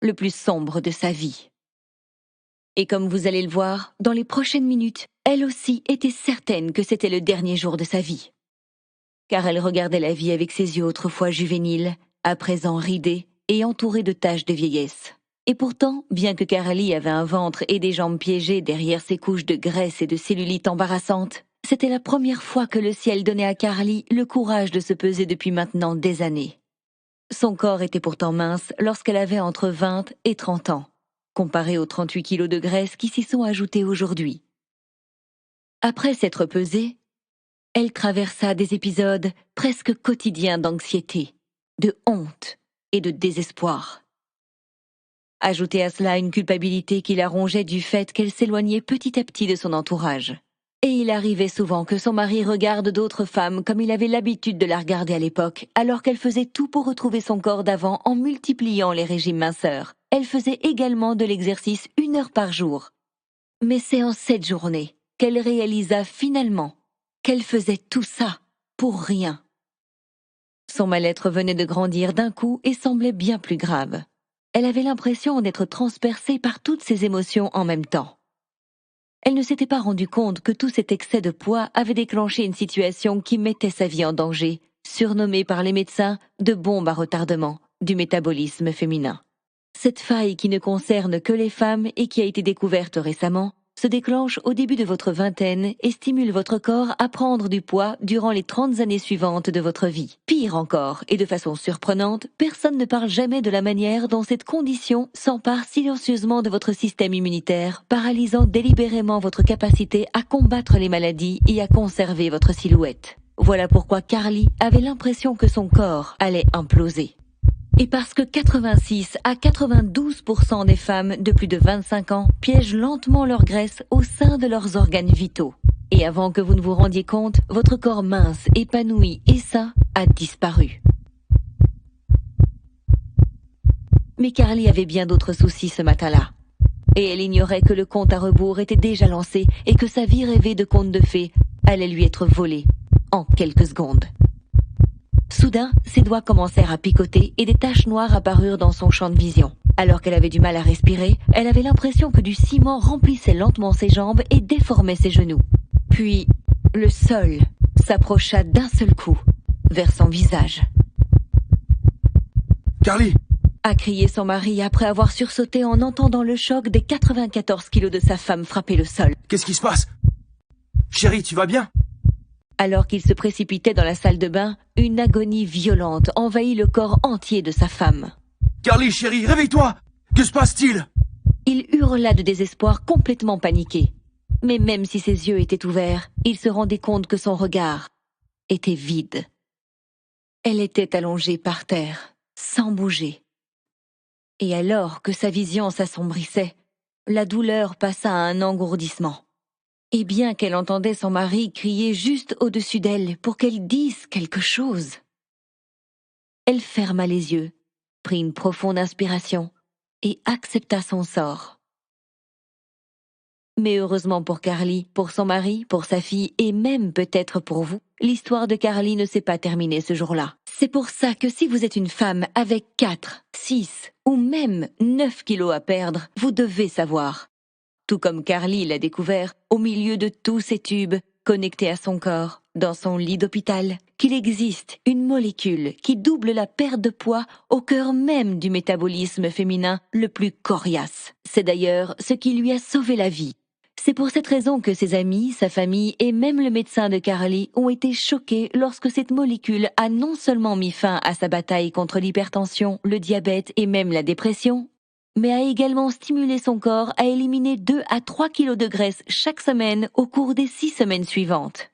le plus sombre de sa vie. Et comme vous allez le voir, dans les prochaines minutes, elle aussi était certaine que c'était le dernier jour de sa vie. Car elle regardait la vie avec ses yeux autrefois juvéniles, à présent ridés et entourés de taches de vieillesse. Et pourtant, bien que Carly avait un ventre et des jambes piégées derrière ses couches de graisse et de cellulite embarrassantes, c'était la première fois que le ciel donnait à Carly le courage de se peser depuis maintenant des années. Son corps était pourtant mince lorsqu'elle avait entre 20 et 30 ans, comparé aux 38 kilos de graisse qui s'y sont ajoutés aujourd'hui. Après s'être pesée, elle traversa des épisodes presque quotidiens d'anxiété, de honte et de désespoir. Ajoutez à cela une culpabilité qui la rongeait du fait qu'elle s'éloignait petit à petit de son entourage. Et il arrivait souvent que son mari regarde d'autres femmes comme il avait l'habitude de la regarder à l'époque, alors qu'elle faisait tout pour retrouver son corps d'avant en multipliant les régimes minceurs. Elle faisait également de l'exercice 1 heure par jour. Mais c'est en cette journée qu'elle réalisa finalement qu'elle faisait tout ça pour rien. Son mal-être venait de grandir d'un coup et semblait bien plus grave. Elle avait l'impression d'être transpercée par toutes ses émotions en même temps. Elle ne s'était pas rendue compte que tout cet excès de poids avait déclenché une situation qui mettait sa vie en danger, surnommée par les médecins de bombe à retardement du métabolisme féminin. Cette faille qui ne concerne que les femmes et qui a été découverte récemment se déclenche au début de votre vingtaine et stimule votre corps à prendre du poids durant les 30 années suivantes de votre vie. Pire encore, et de façon surprenante, personne ne parle jamais de la manière dont cette condition s'empare silencieusement de votre système immunitaire, paralysant délibérément votre capacité à combattre les maladies et à conserver votre silhouette. Voilà pourquoi Carly avait l'impression que son corps allait imploser. Et parce que 86 à 92% des femmes de plus de 25 ans piègent lentement leur graisse au sein de leurs organes vitaux. Et avant que vous ne vous rendiez compte, votre corps mince, épanoui et sain a disparu. Mais Carly avait bien d'autres soucis ce matin-là. Et elle ignorait que le compte à rebours était déjà lancé et que sa vie rêvée de conte de fées allait lui être volée en quelques secondes. Soudain, ses doigts commencèrent à picoter et des taches noires apparurent dans son champ de vision. Alors qu'elle avait du mal à respirer, elle avait l'impression que du ciment remplissait lentement ses jambes et déformait ses genoux. Puis, le sol s'approcha d'un seul coup vers son visage. « Carly !» a crié son mari après avoir sursauté en entendant le choc des 94 kilos de sa femme frapper le sol. « Qu'est-ce qui se passe? Chérie, tu vas bien ?» Alors qu'il se précipitait dans la salle de bain, une agonie violente envahit le corps entier de sa femme. « Carly, chérie, réveille-toi! Que se passe-t-il ?» Il hurla de désespoir complètement paniqué. Mais même si ses yeux étaient ouverts, il se rendait compte que son regard était vide. Elle était allongée par terre, sans bouger. Et alors que sa vision s'assombrissait, la douleur passa à un engourdissement. Et bien qu'elle entendait son mari crier juste au-dessus d'elle pour qu'elle dise quelque chose, elle ferma les yeux, prit une profonde inspiration et accepta son sort. Mais heureusement pour Carly, pour son mari, pour sa fille et même peut-être pour vous, l'histoire de Carly ne s'est pas terminée ce jour-là. C'est pour ça que si vous êtes une femme avec 4, 6 ou même 9 kilos à perdre, vous devez savoir. Tout comme Carly l'a découvert, au milieu de tous ces tubes, connectés à son corps, dans son lit d'hôpital, qu'il existe une molécule qui double la perte de poids au cœur même du métabolisme féminin le plus coriace. C'est d'ailleurs ce qui lui a sauvé la vie. C'est pour cette raison que ses amis, sa famille et même le médecin de Carly ont été choqués lorsque cette molécule a non seulement mis fin à sa bataille contre l'hypertension, le diabète et même la dépression, mais a également stimulé son corps à éliminer 2 à 3 kilos de graisse chaque semaine au cours des 6 semaines suivantes.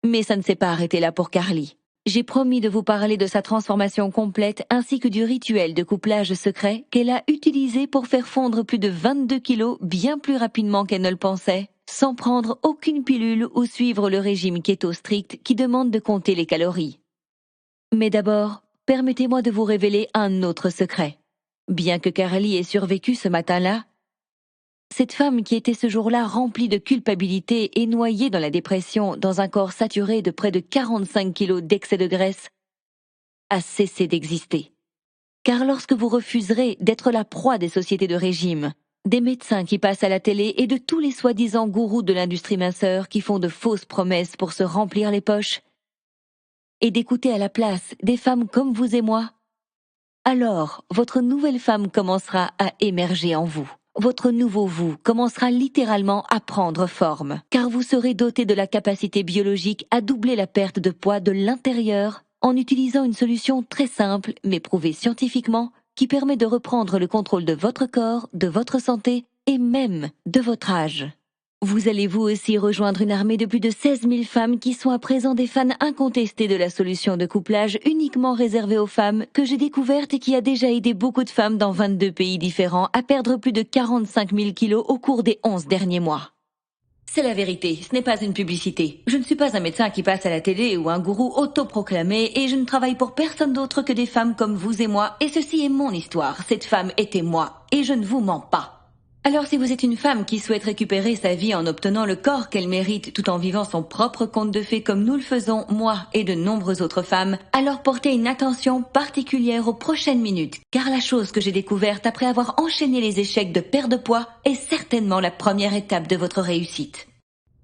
Mais ça ne s'est pas arrêté là pour Carly. J'ai promis de vous parler de sa transformation complète ainsi que du rituel de couplage secret qu'elle a utilisé pour faire fondre plus de 22 kilos bien plus rapidement qu'elle ne le pensait, sans prendre aucune pilule ou suivre le régime keto strict qui demande de compter les calories. Mais d'abord, permettez-moi de vous révéler un autre secret. Bien que Carly ait survécu ce matin-là, cette femme qui était ce jour-là remplie de culpabilité et noyée dans la dépression dans un corps saturé de près de 45 kilos d'excès de graisse, a cessé d'exister. Car lorsque vous refuserez d'être la proie des sociétés de régime, des médecins qui passent à la télé et de tous les soi-disant gourous de l'industrie minceur qui font de fausses promesses pour se remplir les poches, et d'écouter à la place des femmes comme vous et moi, alors votre nouvelle femme commencera à émerger en vous. Votre nouveau vous commencera littéralement à prendre forme, car vous serez doté de la capacité biologique à doubler la perte de poids de l'intérieur en utilisant une solution très simple mais prouvée scientifiquement qui permet de reprendre le contrôle de votre corps, de votre santé et même de votre âge. Vous allez vous aussi rejoindre une armée de plus de 16 000 femmes qui sont à présent des fans incontestés de la solution de couplage uniquement réservée aux femmes que j'ai découverte et qui a déjà aidé beaucoup de femmes dans 22 pays différents à perdre plus de 45 000 kilos au cours des 11 derniers mois. C'est la vérité, ce n'est pas une publicité. Je ne suis pas un médecin qui passe à la télé ou un gourou autoproclamé et je ne travaille pour personne d'autre que des femmes comme vous et moi et ceci est mon histoire. Cette femme était moi et je ne vous mens pas. Alors si vous êtes une femme qui souhaite récupérer sa vie en obtenant le corps qu'elle mérite tout en vivant son propre conte de fées comme nous le faisons, moi et de nombreuses autres femmes, alors portez une attention particulière aux prochaines minutes, car la chose que j'ai découverte après avoir enchaîné les échecs de perte de poids est certainement la première étape de votre réussite.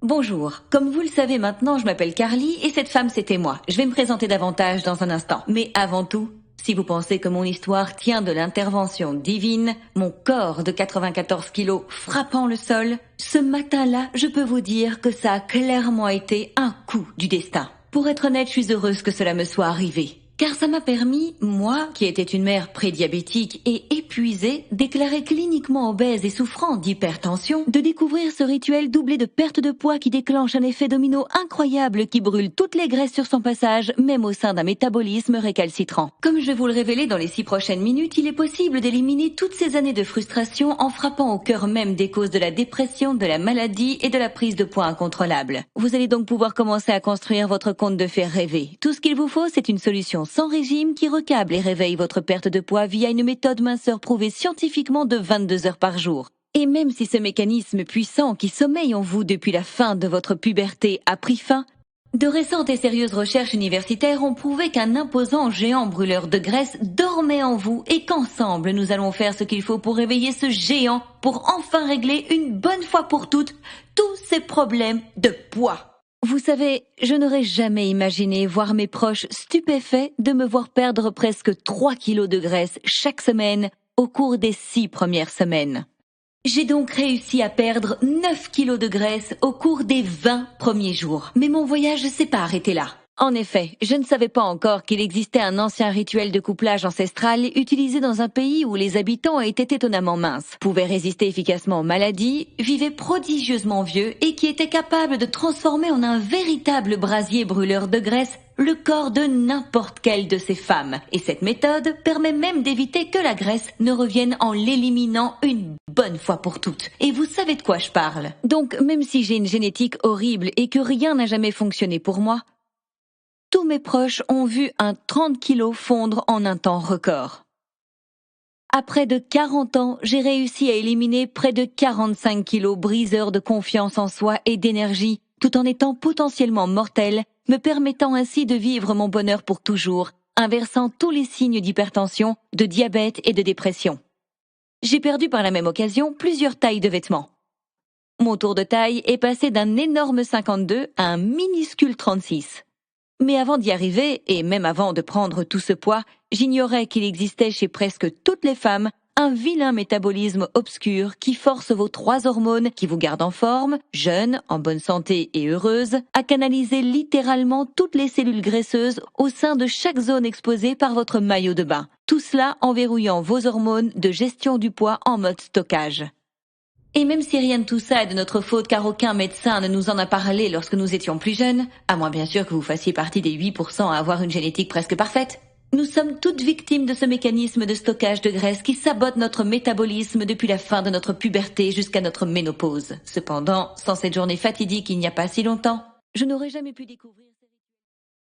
Bonjour, comme vous le savez maintenant, je m'appelle Carly et cette femme c'était moi. Je vais me présenter davantage dans un instant, mais avant tout, si vous pensez que mon histoire tient de l'intervention divine, mon corps de 94 kilos frappant le sol, ce matin-là, je peux vous dire que ça a clairement été un coup du destin. Pour être honnête, je suis heureuse que cela me soit arrivé. Car ça m'a permis, moi, qui étais une mère prédiabétique et épuisée, déclarée cliniquement obèse et souffrant d'hypertension, de découvrir ce rituel doublé de perte de poids qui déclenche un effet domino incroyable qui brûle toutes les graisses sur son passage, même au sein d'un métabolisme récalcitrant. Comme je vais vous le révéler dans les 6 prochaines minutes, il est possible d'éliminer toutes ces années de frustration en frappant au cœur même des causes de la dépression, de la maladie et de la prise de poids incontrôlable. Vous allez donc pouvoir commencer à construire votre conte de fées rêvé. Tout ce qu'il vous faut, c'est une solution sans régime qui recable et réveille votre perte de poids via une méthode minceur prouvée scientifiquement de 22 heures par jour. Et même si ce mécanisme puissant qui sommeille en vous depuis la fin de votre puberté a pris fin, de récentes et sérieuses recherches universitaires ont prouvé qu'un imposant géant brûleur de graisse dormait en vous et qu'ensemble nous allons faire ce qu'il faut pour réveiller ce géant pour enfin régler une bonne fois pour toutes tous ces problèmes de poids. Vous savez, je n'aurais jamais imaginé voir mes proches stupéfaits de me voir perdre presque 3 kilos de graisse chaque semaine au cours des 6 premières semaines. J'ai donc réussi à perdre 9 kilos de graisse au cours des 20 premiers jours. Mais mon voyage ne s'est pas arrêté là. En effet, je ne savais pas encore qu'il existait un ancien rituel de couplage ancestral utilisé dans un pays où les habitants étaient étonnamment minces, pouvaient résister efficacement aux maladies, vivaient prodigieusement vieux et qui étaient capables de transformer en un véritable brasier brûleur de graisse le corps de n'importe quelle de ces femmes. Et cette méthode permet même d'éviter que la graisse ne revienne en l'éliminant une bonne fois pour toutes. Et vous savez de quoi je parle. Donc, même si j'ai une génétique horrible et que rien n'a jamais fonctionné pour moi, tous mes proches ont vu un 30 kilos fondre en un temps record. À près de 40 ans, j'ai réussi à éliminer près de 45 kilos briseurs de confiance en soi et d'énergie, tout en étant potentiellement mortel, me permettant ainsi de vivre mon bonheur pour toujours, inversant tous les signes d'hypertension, de diabète et de dépression. J'ai perdu par la même occasion plusieurs tailles de vêtements. Mon tour de taille est passé d'un énorme 52 à un minuscule 36. Mais avant d'y arriver, et même avant de prendre tout ce poids, j'ignorais qu'il existait chez presque toutes les femmes un vilain métabolisme obscur qui force vos 3 hormones qui vous gardent en forme, jeune, en bonne santé et heureuse, à canaliser littéralement toutes les cellules graisseuses au sein de chaque zone exposée par votre maillot de bain. Tout cela en verrouillant vos hormones de gestion du poids en mode stockage. Et même si rien de tout ça est de notre faute car aucun médecin ne nous en a parlé lorsque nous étions plus jeunes, à moins bien sûr que vous fassiez partie des 8% à avoir une génétique presque parfaite, nous sommes toutes victimes de ce mécanisme de stockage de graisse qui sabote notre métabolisme depuis la fin de notre puberté jusqu'à notre ménopause. Cependant, sans cette journée fatidique il n'y a pas si longtemps, je n'aurais jamais pu découvrir...